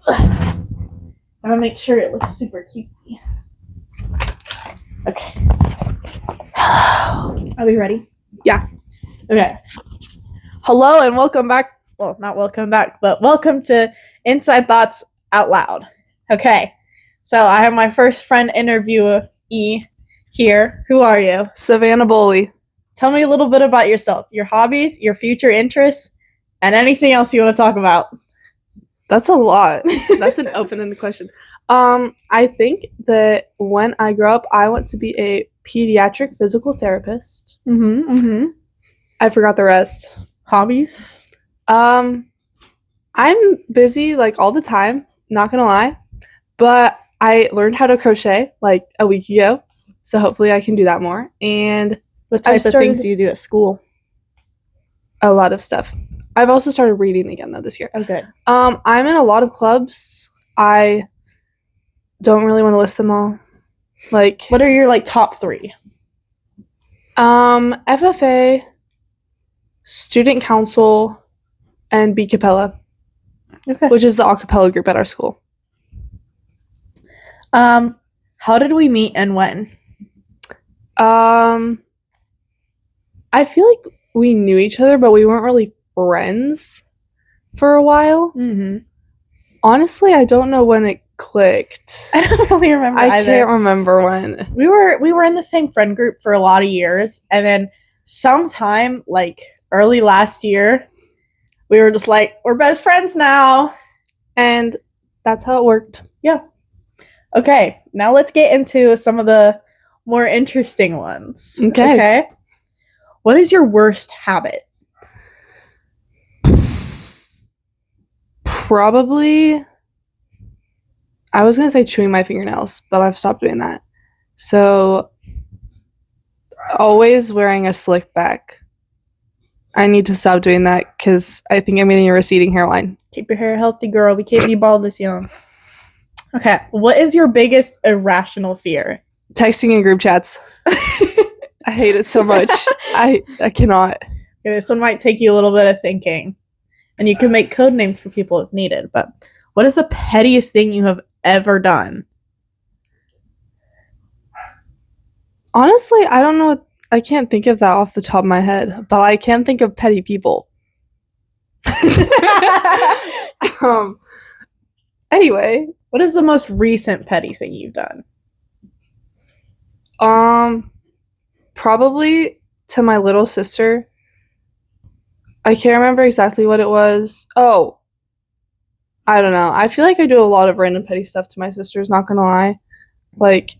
I'm gonna make sure it looks super cutesy. Okay. Hello. Are we ready? Yeah. Okay. Hello and welcome back. Well, not welcome back, but welcome to Inside Thoughts Out Loud. Okay. So I have my first friend interviewee here. Who are you? Savannah Boley. Tell me a little bit about yourself, your hobbies, your future interests, and anything else you want to talk about. That's a lot. That's an open-ended question. I think that when I grow up, I want to be a pediatric physical therapist. I forgot the rest. Hobbies? I'm busy like all the time, not gonna lie. But I learned how to crochet like a week ago. So hopefully I can do that more. And What type of things do you do at school? a lot of stuff. I've also started reading again though this year. Okay. I'm in a lot of clubs. I don't really want to list them all. Like, What are your top 3? FFA, Student Council, and B Capella, Okay. which is the a cappella group at our school. How did we meet and when? I feel like we knew each other, but we weren't really friends for a while. Honestly, I don't know when it clicked. I don't really remember I either. can't remember when. We were in the same friend group for a lot of years, and then sometime early last year, we were just like, we're best friends now. And that's how it worked. Yeah. Okay, now let's get into some of the more interesting ones. Okay. What is your worst habit? Probably, I was going to say chewing my fingernails, but I've stopped doing that. So, always wearing a slick back. I need to stop doing that because I think I'm getting a receding hairline. Keep your hair healthy, girl. We can't be bald this young. Okay, what is your biggest irrational fear? Texting in group chats. I hate it so much. I cannot. Okay, this one might take you a little bit of thinking. And you can make code names for people if needed. But what is the pettiest thing you have ever done? Honestly, I don't know. I can't think of that off the top of my head, but I can think of petty people. Anyway, what is the most recent petty thing you've done? Probably to my little sister. I can't remember exactly what it was. Oh, I don't know. I feel like I do a lot of random petty stuff to my sisters, not gonna lie. Like,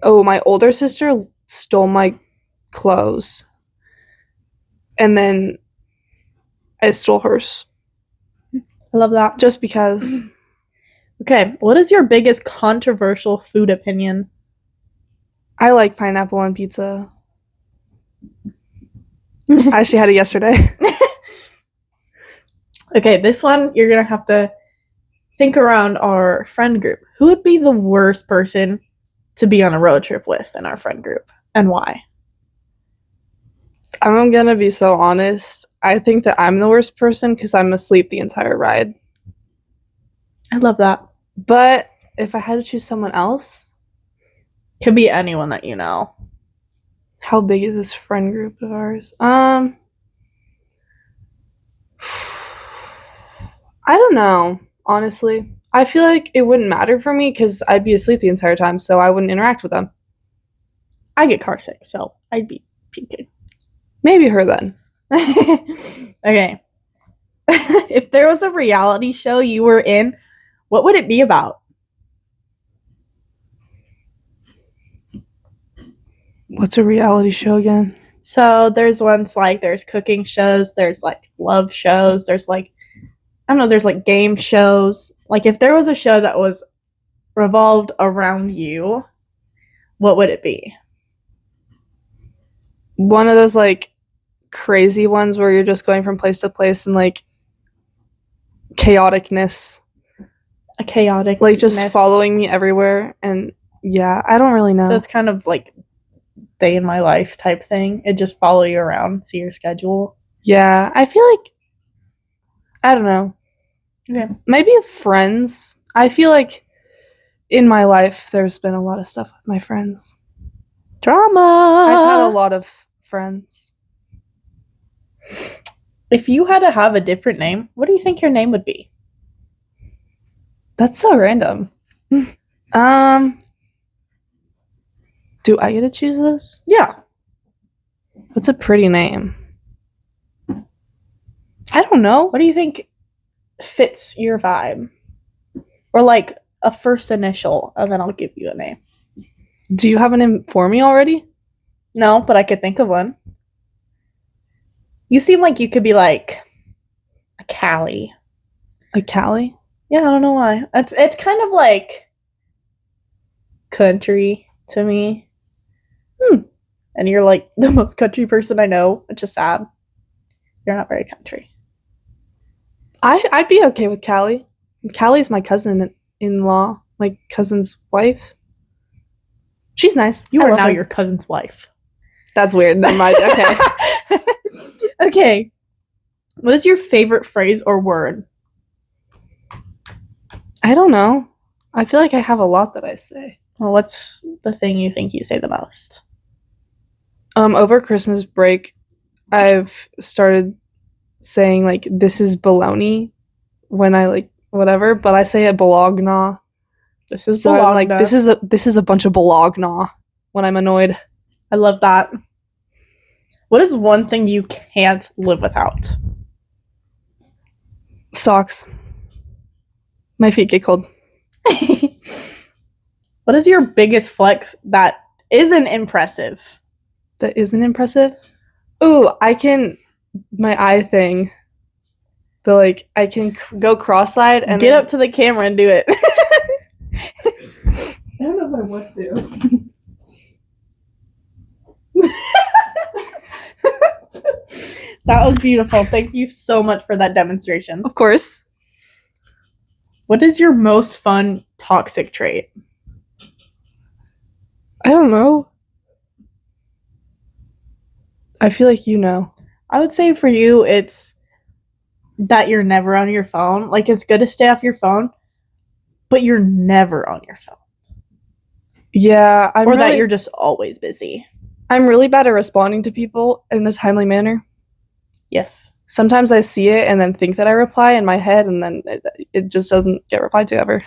my older sister stole my clothes. And then I stole hers. I love that. Just because. Okay, what is your biggest controversial food opinion? I like pineapple on pizza. I actually had it yesterday. Okay, this one you're gonna have to think around our friend group. Who would be the worst person to be on a road trip with in our friend group, and why? I'm gonna be so honest. I think that I'm the worst person because I'm asleep the entire ride. I love that. But if I had to choose someone else, could be anyone that you know. How big is this friend group of ours? I don't know, honestly. I feel like it wouldn't matter for me because I'd be asleep the entire time, so I wouldn't interact with them. I get car sick, so I'd be puking. Maybe her then. Okay. If there was a reality show you were in, what would it be about? What's a reality show again? So there's ones there's cooking shows, there's love shows, there's there's game shows. If there was a show that was revolved around you, what would it be? One of those crazy ones where you're just going from place to place and chaoticness. A chaotic just following me everywhere, and yeah, I don't really know. So it's kind of day in my life type thing. It just follow you around, see your schedule. Yeah, I feel like I don't know. Okay. Maybe friends. I feel like in my life there's been a lot of stuff with my friends. Drama. I've had a lot of friends. If you had to have a different name, what do you think your name would be? That's so random. Do I get to choose this? Yeah. What's a pretty name? I don't know. What do you think fits your vibe? Or like a first initial, and then I'll give you a name. Do you have a name for me already? No, but I could think of one. You seem like you could be like a Callie. A Callie? Yeah, I don't know why. It's kind of like country to me. And you're like the most country person I know, which is sad. You're not very country. I'd be okay with Callie. Callie's my cousin-in-law, my cousin's wife. She's nice. You I are love now her. your cousin's wife. That's weird. Never mind. Okay. Okay. What is your favorite phrase or word? I don't know. I feel like I have a lot that I say. Well, what's the thing you think you say the most? Over Christmas break, I've started saying like this is baloney when I like whatever, but I say it bologna. This is So I'm Bologna. like this is a bunch of bologna when I'm annoyed. I love that. What is one thing you can't live without? Socks. My feet get cold. What is your biggest flex that isn't impressive? That isn't impressive. Ooh, my eye thing. The like I can go cross-eyed and Get then, up to the camera and do it. I don't know if I want to. That was beautiful. Thank you so much for that demonstration. Of course. What is your most fun toxic trait? I don't know. I feel like you know. I would say for you, it's that you're never on your phone. Like, it's good to stay off your phone, but you're never on your phone. Yeah, Or that you're just always busy. I'm really bad at responding to people in a timely manner. Yes. Sometimes I see it and then think that I reply in my head, and then it just doesn't get replied to ever.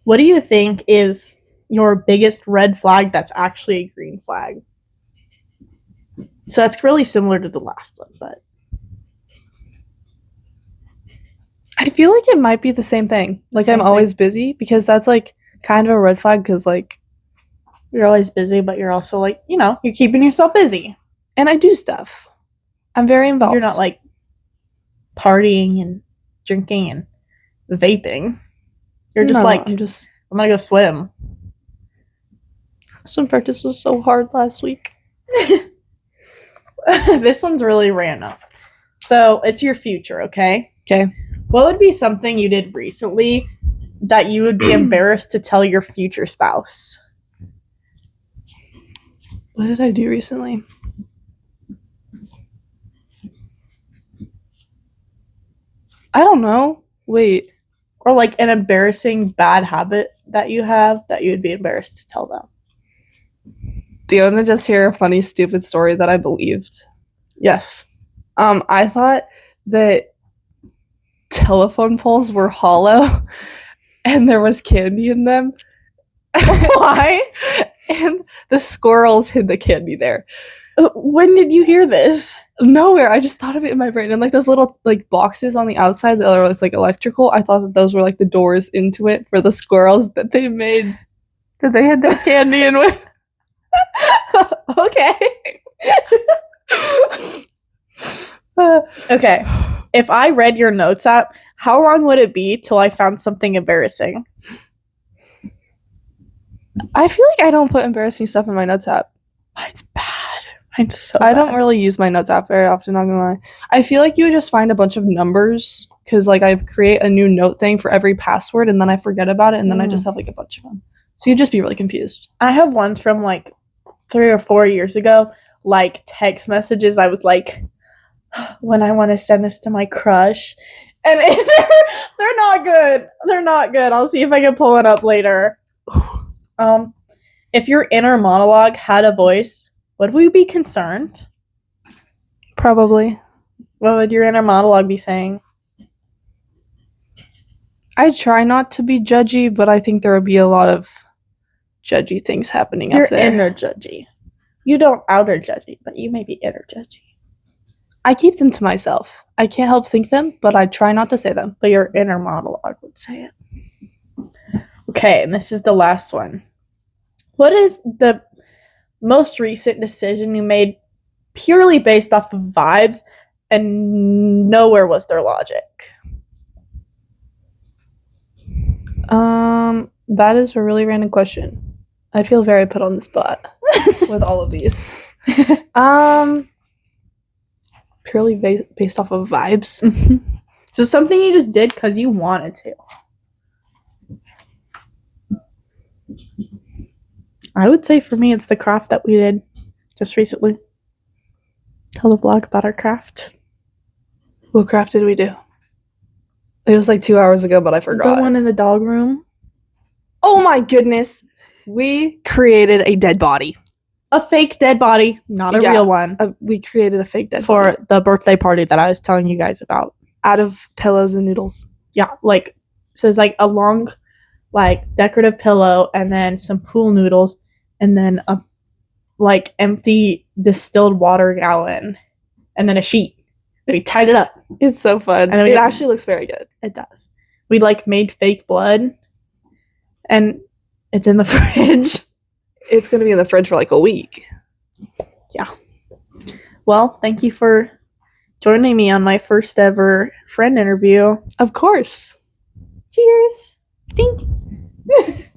What do you think is your biggest red flag that's actually a green flag? So that's really similar to the last one, but I feel like it might be the same thing. Like Same I'm always busy, because that's like kind of a red flag, because like, you're always busy, but you're also like, you're keeping yourself busy. and I do stuff. I'm very involved. You're not like partying and drinking and vaping. You're just No, like, I'm gonna go swim. swim practice was so hard last week. This one's really random. So it's your future, okay? Okay. What would be something you did recently that you would be embarrassed to tell your future spouse? What did I do recently? I don't know. Wait. Or like an embarrassing bad habit that you have that you would be embarrassed to tell them? Do you want to just hear a funny, stupid story that I believed? Yes. I thought that telephone poles were hollow and there was candy in them. Why? And the squirrels hid the candy there. When did you hear this? Nowhere. I just thought of it in my brain. And like those little like boxes on the outside that are like electrical, I thought that those were like the doors into it for the squirrels that they made, that they had their candy in with. Okay. Okay. If I read your notes app, how long would it be till I found something embarrassing? I feel like I don't put embarrassing stuff in my notes app. Mine's bad. Mine's so I bad. don't really use my notes app very often, not gonna lie. I feel like you would just find a bunch of numbers, because like I create a new note thing for every password and then I forget about it, and then I just have like a bunch of them. So you'd just be really confused. I have ones from like 3 or 4 years ago, like text messages. I was like, when I want to send this to my crush. And they're not good. They're not good. I'll see if I can pull it up later. If your inner monologue had a voice, would we be concerned? Probably. What would your inner monologue be saying? I try not to be judgy, but I think there would be a lot of judgy things happening You're up there. inner judgy. You don't outer judgy, but you may be inner judgy. I keep them to myself. I can't help think them, but I try not to say them. But your inner monologue would say it. Okay, and this is the last one. What is the most recent decision you made purely based off of vibes and nowhere was there logic? That is a really random question. I feel very put on the spot with all of these. Purely based off of vibes. So something you just did because you wanted to. I would say for me, it's the craft that we did just recently. Tell the vlog about our craft. What craft did we do? It was like 2 hours ago, but I forgot. The one in the dog room. Oh my goodness. We created a dead body. A fake dead body, not a real one. We created a fake dead for body. the birthday party that I was telling you guys about. Out of pillows and noodles. Yeah, like, so it's like a long, like, decorative pillow and then some pool noodles and then a, like, empty distilled water gallon and then a sheet. And we tied it up. It's so fun. And it actually looks very good. It does. We, like, made fake blood and it's in the fridge. It's going to be in the fridge for like a week. Yeah. Well, thank you for joining me on my first ever friend interview. Of course. Cheers. Ding.